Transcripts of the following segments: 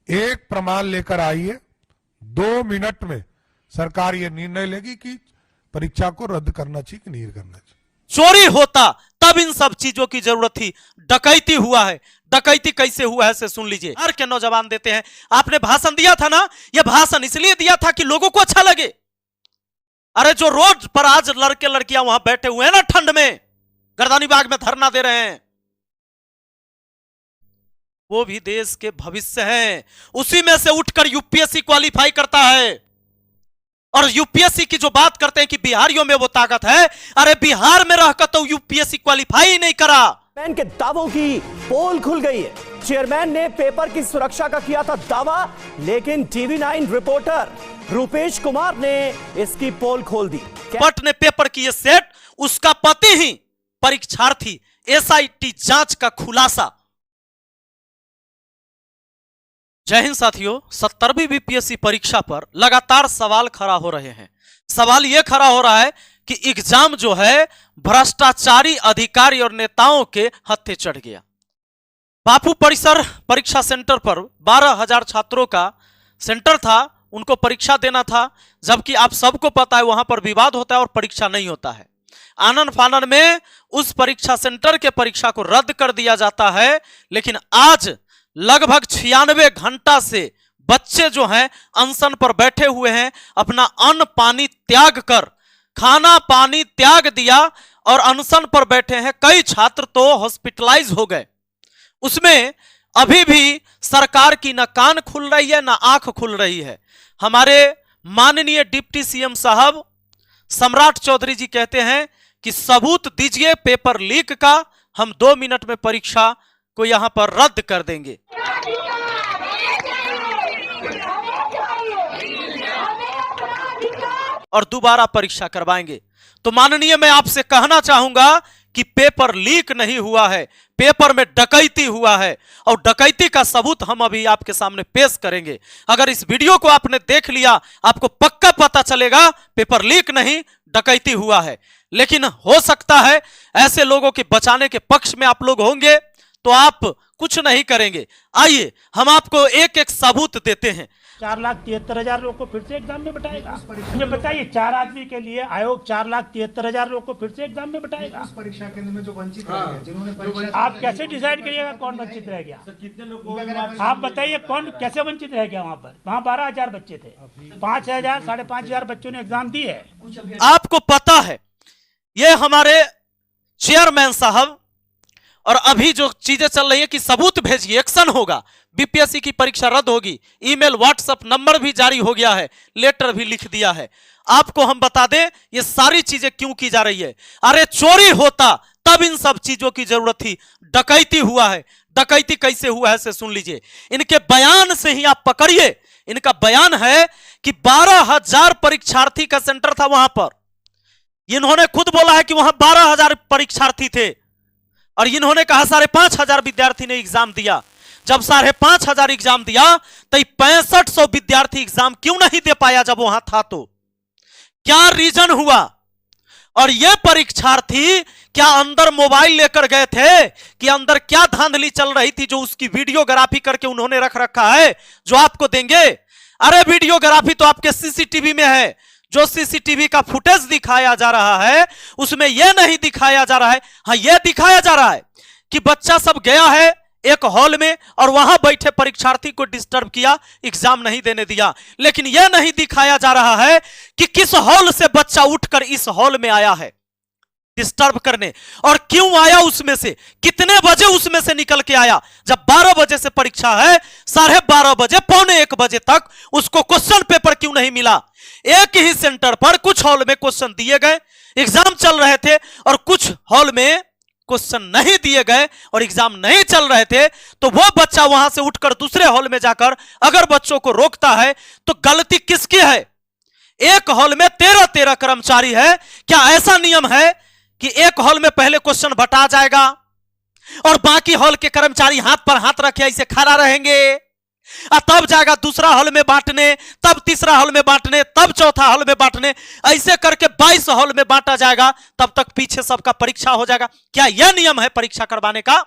एक प्रमाण लेकर आइए, 2 मिनट में सरकार ये निर्णय लेगी कि परीक्षा को रद्द करना चाहिए कि नहीं करना चाहिए। चोरी होता तब इन सब चीजों की जरूरत थी, डकैती हुआ है। डकैती कैसे हुआ है से सुन लीजिए। हर के नौजवान देते हैं। आपने भाषण दिया था ना, यह भाषण इसलिए दिया था कि लोगों को अच्छा लगे। अरे जो रोड पर आज लड़के लड़कियां वहां बैठे हुए हैं ना, ठंड में गर्दानी बाग में धरना दे रहे हैं, वो भी देश के भविष्य हैं। उसी में से उठकर यूपीएससी क्वालिफाई करता है। और यूपीएससी की जो बात करते हैं कि बिहारियों में वो ताकत है, अरे बिहार में रहकर तो यूपीएससी क्वालिफाई ही नहीं करा। चेयरमैन के दावों की पोल खुल गई है। चेयरमैन ने पेपर की सुरक्षा का किया था दावा, लेकिन टीवी9 रिपोर्टर रूपेश कुमार ने इसकी पोल खोल दी। पट ने पेपर की ये सेट, उसका पति ही परीक्षार्थी। एसआईटी जांच का खुलासा। जय हिंद साथियों, 70वीं बीपीएससी परीक्षा पर लगातार सवाल खड़ा हो रहे हैं। सवाल यह खड़ा हो रहा है कि एग्जाम जो है भ्रष्टाचारी अधिकारी और नेताओं के हत्थे चढ़ गया। बापू परिसर परीक्षा सेंटर पर 12,000 छात्रों का सेंटर था, उनको परीक्षा देना था, जबकि आप सबको पता है वहां पर विवाद होता है और परीक्षा नहीं होता है। आनन फानन में उस परीक्षा सेंटर के परीक्षा को रद्द कर दिया जाता है। लेकिन आज लगभग 96 घंटा से बच्चे जो हैं अनशन पर बैठे हुए हैं। अपना अन्न पानी त्याग कर, खाना पानी त्याग दिया और अनशन पर बैठे हैं। कई छात्र तो हॉस्पिटलाइज हो गए। उसमें अभी भी सरकार की ना कान खुल रही है ना आंख खुल रही है। हमारे माननीय डिप्टी सीएम साहब सम्राट चौधरी जी कहते हैं कि सबूत दीजिए पेपर लीक का, हम 2 मिनट में परीक्षा को यहां पर रद्द कर देंगे। और दोबारा परीक्षा करवाएंगे। तो माननीय, मैं आपसे कहना चाहूंगा कि पेपर लीक नहीं हुआ है, पेपर में डकैती हुआ है और डकैती का सबूत हम अभी आपके सामने पेश करेंगे। अगर इस वीडियो को आपने देख लिया, आपको पक्का पता चलेगा पेपर लीक नहीं, डकैती हुआ है। लेकिन हो सकता है ऐसे लोगों के बचाने के पक्ष में आप लोग होंगे तो आप कुछ नहीं करेंगे। आइए हम आपको एक एक सबूत देते हैं। 4,73,000 लोग को फिर से एग्जाम में बैठाएगा। मुझे बताइए, 4 आदमी के लिए आयोग 4,73,000 लोग को फिर से एग्जाम में बैठाएगा। उस परीक्षा केंद्र में जो वंचित रह गए, जिन्होंने परीक्षा, आप कैसे डिसाइड करिएगा कौन वंचित रह गया? कितने लोग आप बताइए कौन कैसे वंचित रह गया? वहाँ पर 12,000 बच्चे थे, 5,000 5,500 बच्चों ने एग्जाम दी है। आपको पता है ये हमारे चेयरमैन साहब, और अभी जो चीजें चल रही है कि सबूत भेजिए, एक्शन होगा, बीपीएससी की परीक्षा रद्द होगी। ईमेल व्हाट्सएप नंबर भी जारी हो गया है, लेटर भी लिख दिया है। आपको हम बता दें ये सारी चीजें क्यों की जा रही है। अरे चोरी होता तब इन सब चीजों की जरूरत थी, डकैती हुआ है। डकैती कैसे हुआ है से सुन लीजिए। इनके बयान से ही आप पकड़िए। इनका बयान है कि 12,000 परीक्षार्थी का सेंटर था वहां पर। इन्होंने खुद बोला है कि वहां 12,000 परीक्षार्थी थे और इन्होंने कहा 5,500 विद्यार्थी ने एग्जाम दिया। जब 5,500 एग्जाम दिया तो 6500 विद्यार्थी एग्जाम क्यों नहीं दे पाया जब वहां था? तो क्या रीजन हुआ? और ये परीक्षार्थी क्या अंदर मोबाइल लेकर गए थे कि अंदर क्या धांधली चल रही थी जो उसकी वीडियोग्राफी करके उन्होंने रख रखा है जो आपको देंगे? अरे वीडियोग्राफी तो आपके सीसीटीवी में है। जो सीसीटीवी का फुटेज दिखाया जा रहा है उसमें यह नहीं दिखाया जा रहा है, हाँ यह दिखाया जा रहा है कि बच्चा सब गया है एक हॉल में और वहां बैठे परीक्षार्थी को डिस्टर्ब किया, एग्जाम नहीं देने दिया। लेकिन यह नहीं दिखाया जा रहा है कि किस हॉल से बच्चा उठकर इस हॉल में आया है डिस्टर्ब करने, और क्यों आया, उसमें से कितने बजे उसमें से निकल के आया। जब 12 बजे से परीक्षा है, 12:30 बजे 1:45 बजे तक उसको क्वेश्चन पेपर क्यों नहीं मिला? एक ही सेंटर पर कुछ हॉल में क्वेश्चन दिए गए, एग्जाम चल रहे थे, और कुछ हॉल में क्वेश्चन नहीं दिए गए और एग्जाम नहीं चल रहे थे। तो वो बच्चा वहां से उठकर दूसरे हॉल में जाकर अगर बच्चों को रोकता है तो गलती किसकी है? एक हॉल में 13 कर्मचारी है, क्या ऐसा नियम है कि एक हॉल में पहले क्वेश्चन बटा जाएगा और बाकी हॉल के कर्मचारी हाथ पर हाथ रखे ऐसे खड़ा रहेंगे, और तब जाएगा दूसरा हॉल में बांटने, तब तीसरा हॉल में बांटने, तब चौथा हॉल में बांटने, ऐसे करके 22 हॉल में बांटा जाएगा, तब तक पीछे सबका परीक्षा हो जाएगा? क्या यह नियम है परीक्षा करवाने का?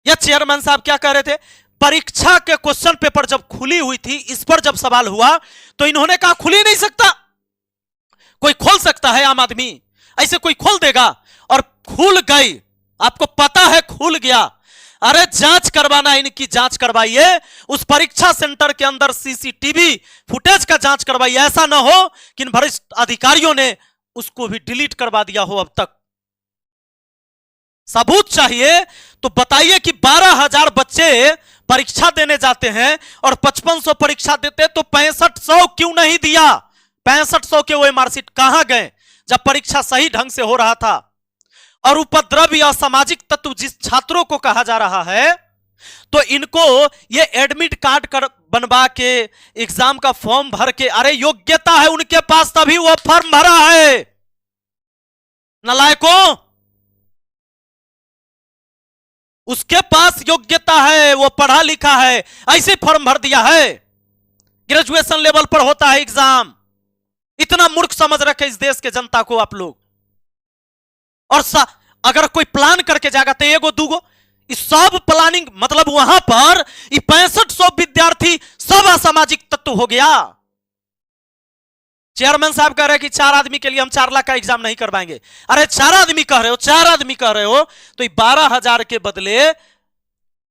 यह चेयरमैन साहब क्या कह रहे थे? परीक्षा के क्वेश्चन पेपर जब खुली हुई थी, इस पर जब सवाल हुआ तो इन्होंने कहा खुल ही नहीं सकता। कोई खोल सकता है आम आदमी? ऐसे कोई खोल देगा? और खुल गई, आपको पता है खुल गया। अरे जांच करवाना, इनकी जांच करवाइए, उस परीक्षा सेंटर के अंदर सीसीटीवी फुटेज का जांच करवाइए। ऐसा ना हो कि इन वरिष्ठ अधिकारियों ने उसको भी डिलीट करवा दिया हो। अब तक सबूत चाहिए। तो बताइए कि 12,000 बच्चे परीक्षा देने जाते हैं और 5500 परीक्षा देते, तो 6500 क्यों नहीं दिया? 6500 के वो मार्कशीट कहां गए जब परीक्षा सही ढंग से हो रहा था? और उपद्रवी असामाजिक तत्व जिस छात्रों को कहा जा रहा है, तो इनको ये एडमिट कार्ड बनवा के एग्जाम का फॉर्म भर के, अरे योग्यता है उनके पास तभी वो फॉर्म भरा है। नालायकों, उसके पास योग्यता है, वो पढ़ा लिखा है, ऐसे फॉर्म भर दिया है। ग्रेजुएशन लेवल पर होता है एग्जाम। इतना मूर्ख समझ रखे इस देश के जनता को आप लोग। और अगर कोई प्लान करके जाएगा तो एगो दूगो, इस सब प्लानिंग, मतलब वहां पर 6500 विद्यार्थी सब असामाजिक तत्व हो गया। चेयरमैन साहब कह रहे हैं कि 4 आदमी के लिए हम 4 लाख का एग्जाम नहीं करवाएंगे। अरे 4 आदमी कह रहे हो, 4 आदमी कह रहे हो, तो 12,000 के बदले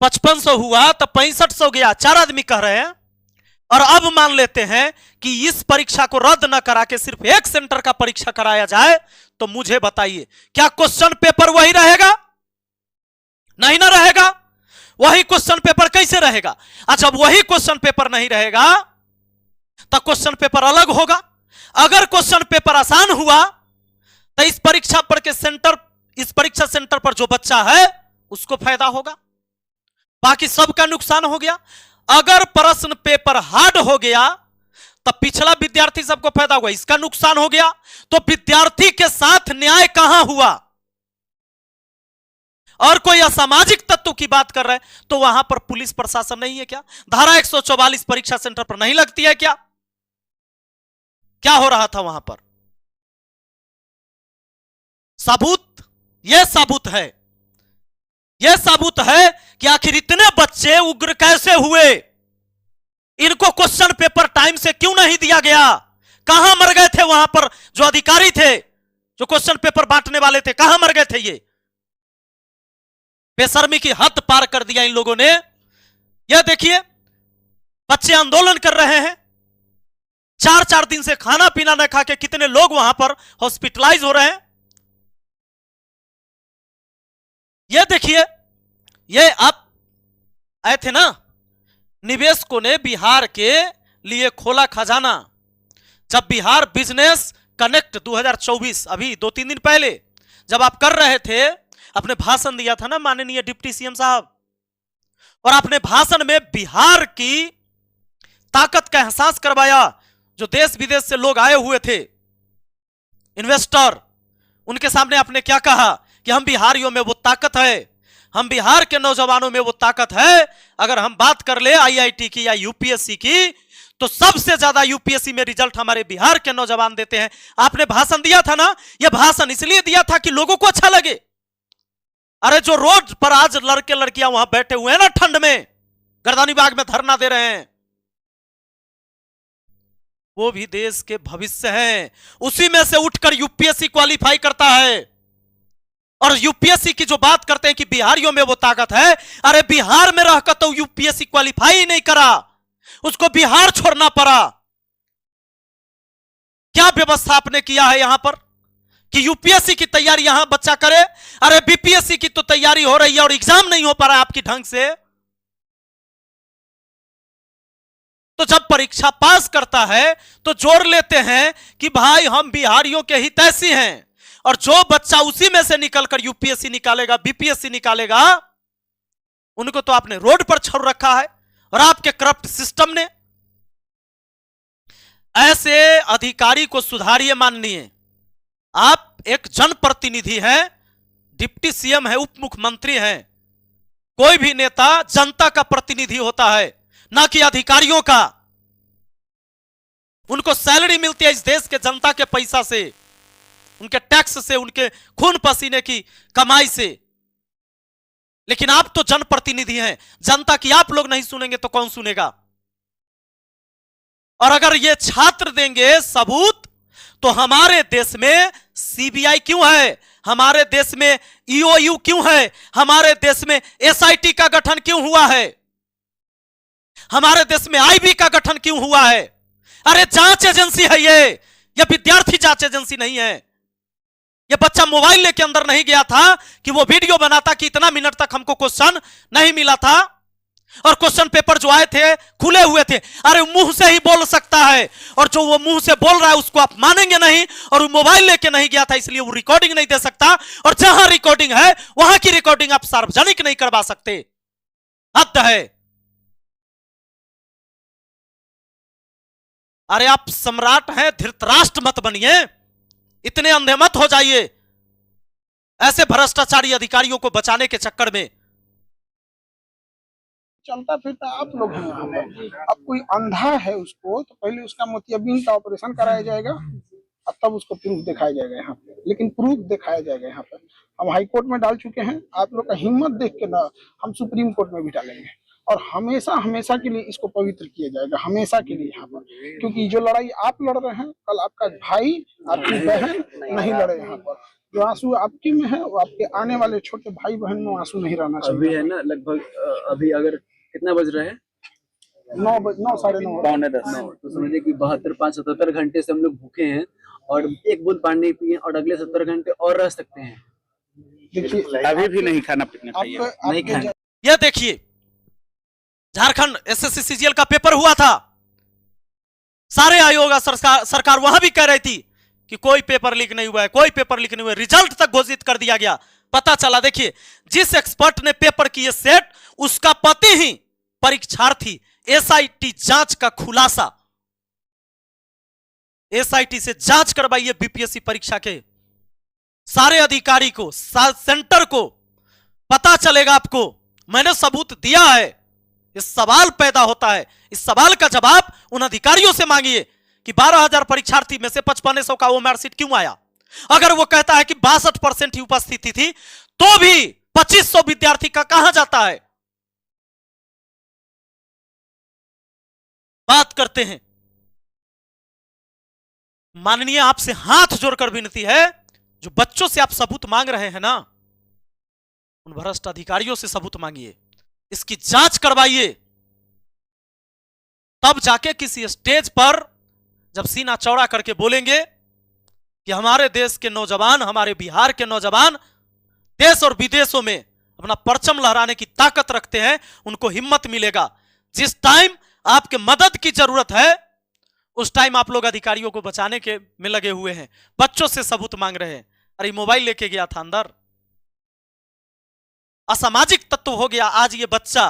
5500 हुआ तो 6500 गया। 4 आदमी कह रहे हैं। और अब मान लेते हैं कि इस परीक्षा को रद्द न करा के सिर्फ एक सेंटर का परीक्षा कराया जाए, तो मुझे बताइए क्या क्वेश्चन पेपर वही रहेगा? नहीं ना रहेगा। वही क्वेश्चन पेपर कैसे रहेगा? अच्छा, जब वही क्वेश्चन पेपर नहीं रहेगा तो क्वेश्चन पेपर अलग होगा। अगर क्वेश्चन पेपर आसान हुआ तो इस परीक्षा सेंटर पर जो बच्चा है उसको फायदा होगा, बाकी सबका नुकसान हो गया। अगर प्रश्न पेपर हार्ड हो गया तो पिछला विद्यार्थी सबको फायदा हुआ, इसका नुकसान हो गया। तो विद्यार्थी के साथ न्याय कहां हुआ? और कोई असामाजिक तत्व की बात कर रहे हैं तो वहां पर पुलिस प्रशासन नहीं है क्या? धारा 144 परीक्षा सेंटर पर नहीं लगती है क्या? क्या हो रहा था वहां पर? यह साबुत है कि आखिर इतने बच्चे उग्र कैसे हुए। इनको क्वेश्चन पेपर टाइम से क्यों नहीं दिया गया? कहां मर गए थे वहां पर जो अधिकारी थे, जो क्वेश्चन पेपर बांटने वाले थे? कहां मर गए थे? ये बेशर्मी की हद पार कर दिया इन लोगों ने। यह देखिए, बच्चे आंदोलन कर रहे हैं, 4-4 दिन से खाना पीना न खा के कितने लोग वहां पर हॉस्पिटलाइज हो रहे हैं। यह देखिए, ये आप आए थे ना, निवेशकों ने बिहार के लिए खोला खजाना। जब बिहार बिजनेस कनेक्ट 2024, अभी 2-3 दिन पहले जब आप कर रहे थे, अपने भाषण दिया था ना माननीय डिप्टी सीएम साहब, और अपने भाषण में बिहार की ताकत का एहसास करवाया। जो देश विदेश से लोग आए हुए थे, इन्वेस्टर, उनके सामने आपने क्या कहा कि हम बिहारियों में वो ताकत है, हम बिहार के नौजवानों में वो ताकत है। अगर हम बात कर ले आईआईटी की या यूपीएससी की, तो सबसे ज्यादा यूपीएससी में रिजल्ट हमारे बिहार के नौजवान देते हैं। आपने भाषण दिया था ना, यह भाषण इसलिए दिया था कि लोगों को अच्छा लगे। अरे जो रोड पर आज लड़के लड़कियां वहां बैठे हुए हैं ना, ठंड में गर्दनी बाग में धरना दे रहे हैं, वो भी देश के भविष्य हैं। उसी में से उठकर यूपीएससी क्वालिफाई करता है। और यूपीएससी की जो बात करते हैं कि बिहारियों में वो ताकत है, अरे बिहार में रहकर तो यूपीएससी क्वालिफाई ही नहीं करा, उसको बिहार छोड़ना पड़ा। क्या व्यवस्था आपने किया है यहां पर कि यूपीएससी की तैयारी यहां बच्चा करे? अरे बीपीएससी की तो तैयारी हो रही है और एग्जाम नहीं हो पा रहा है आपकी ढंग से। तो जब परीक्षा पास करता है तो जोर लेते हैं कि भाई हम बिहारियों के हितैषी हैं, और जो बच्चा उसी में से निकलकर यूपीएससी निकालेगा, बीपीएससी निकालेगा, उनको तो आपने रोड पर छोड़ रखा है। और आपके करप्ट सिस्टम ने ऐसे अधिकारी को सुधारिए। माननीय, आप एक जनप्रतिनिधि हैं, डिप्टी सीएम है, उप मुख्यमंत्री हैं। कोई भी नेता जनता का प्रतिनिधि होता है, ना कि अधिकारियों का। उनको सैलरी मिलती है इस देश के जनता के पैसा से, उनके टैक्स से, उनके खून पसीने की कमाई से। लेकिन आप तो जनप्रतिनिधि हैं, जनता की आप लोग नहीं सुनेंगे तो कौन सुनेगा? और अगर ये छात्र देंगे सबूत तो हमारे देश में सीबीआई क्यों है, हमारे देश में ईओयू क्यों है, हमारे देश में एसआईटी का गठन क्यों हुआ है, हमारे देश में आईबी का गठन क्यों हुआ है? अरे जांच एजेंसी है ये विद्यार्थी जांच एजेंसी नहीं है। ये बच्चा मोबाइल लेके अंदर नहीं गया था कि वो वीडियो बनाता कि इतना मिनट तक हमको क्वेश्चन नहीं मिला था, और क्वेश्चन पेपर जो आए थे खुले हुए थे। अरे मुंह से ही बोल सकता है, और जो वो मुंह से बोल रहा है उसको आप मानेंगे नहीं, और वो मोबाइल लेके नहीं गया था इसलिए वो रिकॉर्डिंग नहीं दे सकता, और जहां रिकॉर्डिंग है वहां की रिकॉर्डिंग आप सार्वजनिक नहीं करवा सकते। हद है। अरे आप सम्राट हैं, धृतराष्ट्र मत बनिए, इतने अंधे मत हो जाइए ऐसे भ्रष्टाचारी अधिकारियों को बचाने के चक्कर में। चलता फिरता आप लोग हैं यहाँ पर। अब कोई अंधा है उसको तो पहले उसका मोतियाबिंद का ऑपरेशन कराया जाएगा और तब उसको प्रूफ दिखाया जाएगा यहाँ पे, लेकिन प्रूफ दिखाया जाएगा यहाँ पर। हम हाई कोर्ट में डाल चुके हैं, आप लोग का हिम्मत देख के ना हम सुप्रीम कोर्ट में भी डालेंगे, और हमेशा हमेशा के लिए इसको पवित्र किया जाएगा, हमेशा के लिए यहाँ पर। क्योंकि जो लड़ाई आप लड़ रहे हैं, कल आपका भाई आपकी बहन नहीं लड़े यहाँ पर। जो आंसू आपके में है वो आपके आने वाले छोटे भाई बहन में आंसू नहीं रहना चाहिए। अभी है ना लगभग, अभी अगर कितना बज रहा है 9 साढ़े 9 9:30, तो समझिए कि 72-75 घंटे से हम लोग भूखे हैं और एक बूंद पानी नहीं पिए, और अगले 70 घंटे और रह सकते हैं। देखिए अभी भी नहीं खाना पीना चाहिए, नहीं खाना। यह देखिए झारखंड एसएससी सीजीएल का पेपर हुआ था, सारे आयोग सरकार वहां भी कह रही थी कि कोई पेपर लीक नहीं हुआ है, कोई पेपर लीक नहीं हुआ है, रिजल्ट तक घोषित कर दिया गया। पता चला, देखिए जिस एक्सपर्ट ने पेपर किए सेट उसका पति ही परीक्षार्थी। एसआईटी जांच का खुलासा, एसआईटी से जांच करवाइए बीपीएससी परीक्षा के सारे अधिकारी को, सेंटर को, पता चलेगा आपको। मैंने सबूत दिया है। इस सवाल पैदा होता है, इस सवाल का जवाब उन अधिकारियों से मांगिए कि 12,000 परीक्षार्थी में से 5500 का वो मार्कशीट क्यों आया। अगर वो कहता है कि 62% ही उपस्थिति थी तो भी 2500 विद्यार्थी का कहां जाता है। बात करते हैं माननीय, आपसे हाथ जोड़कर विनती है, जो बच्चों से आप सबूत मांग रहे हैं ना, उन भ्रष्ट अधिकारियों से सबूत मांगिए, इसकी जांच करवाइए, तब जाके किसी स्टेज पर जब सीना चौड़ा करके बोलेंगे कि हमारे देश के नौजवान, हमारे बिहार के नौजवान देश और विदेशों में अपना परचम लहराने की ताकत रखते हैं, उनको हिम्मत मिलेगा। जिस टाइम आपके मदद की जरूरत है उस टाइम आप लोग अधिकारियों को बचाने के में लगे हुए हैं, बच्चों से सबूत मांग रहे हैं। अरे मोबाइल लेके गया था अंदर, असामाजिक तत्व हो गया। आज ये बच्चा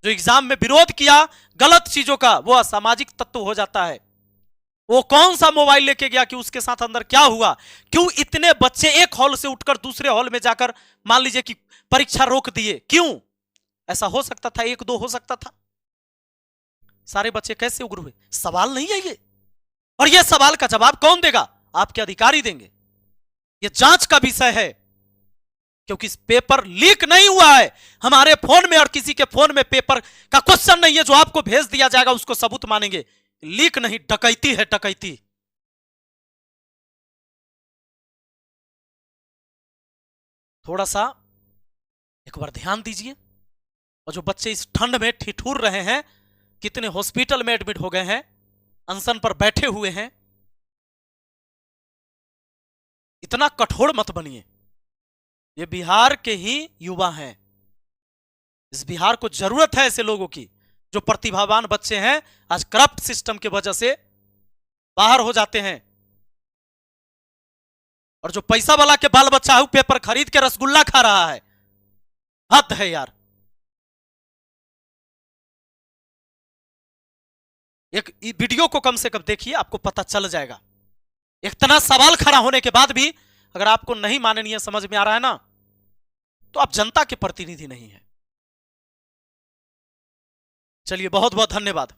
जो एग्जाम में विरोध किया गलत चीजों का, वो असामाजिक तत्व हो जाता है। वो कौन सा मोबाइल लेके गया कि उसके साथ अंदर क्या हुआ? क्यों इतने बच्चे एक हॉल से उठकर दूसरे हॉल में जाकर मान लीजिए कि परीक्षा रोक दिए? क्यों ऐसा हो सकता था? 1-2 हो सकता था, सारे बच्चे कैसे उग्र हुए? सवाल नहीं है ये, और ये सवाल का जवाब कौन देगा? आपके अधिकारी देंगे। ये जांच का विषय है, क्योंकि इस पेपर लीक नहीं हुआ है। हमारे फोन में और किसी के फोन में पेपर का क्वेश्चन नहीं है जो आपको भेज दिया जाएगा उसको सबूत मानेंगे। लीक नहीं, डकैती है, डकैती। थोड़ा सा एक बार ध्यान दीजिए। और जो बच्चे इस ठंड में ठिठुर रहे हैं, कितने हॉस्पिटल में एडमिट हो गए हैं, अनशन पर बैठे हुए हैं, इतना कठोर मत बनिए। ये बिहार के ही युवा हैं, इस बिहार को जरूरत है ऐसे लोगों की। जो प्रतिभावान बच्चे हैं आज करप्ट सिस्टम की वजह से बाहर हो जाते हैं, और जो पैसा वाला के बाल बच्चा है वो पेपर खरीद के रसगुल्ला खा रहा है। हद है यार। एक वीडियो को कम से कम देखिए, आपको पता चल जाएगा। इतना सवाल खड़ा होने के बाद भी अगर आपको नहीं माननीय समझ में आ रहा है ना, तो आप जनता के प्रतिनिधि नहीं है। चलिए, बहुत बहुत धन्यवाद।